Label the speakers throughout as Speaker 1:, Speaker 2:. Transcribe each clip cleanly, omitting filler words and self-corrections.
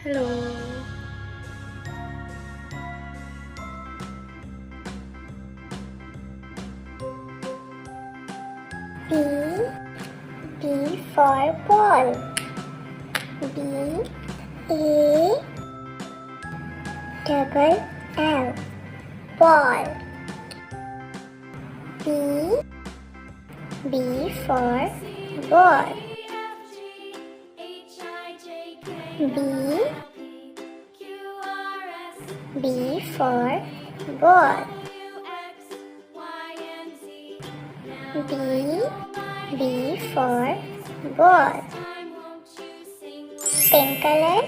Speaker 1: Hello.
Speaker 2: B. B for ball. B. A. Double L. Ball. B. B for ball. B. B for ball. B. B for ball. Pink color.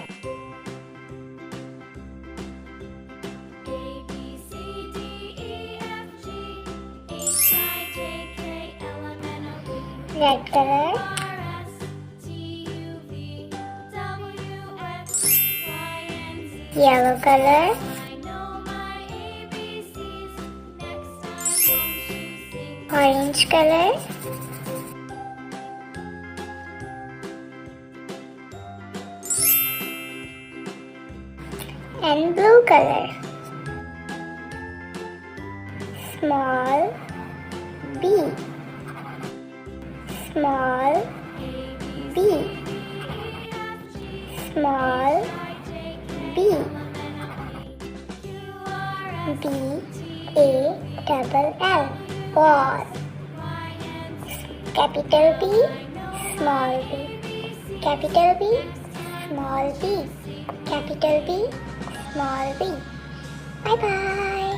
Speaker 2: Red color. Yellow color. Orange color. And blue color. Small B. Small B. Small B. B. A. Double L. Ball. Capital B. Small b. Capital B. Small b. Capital B. Small b. Bye bye.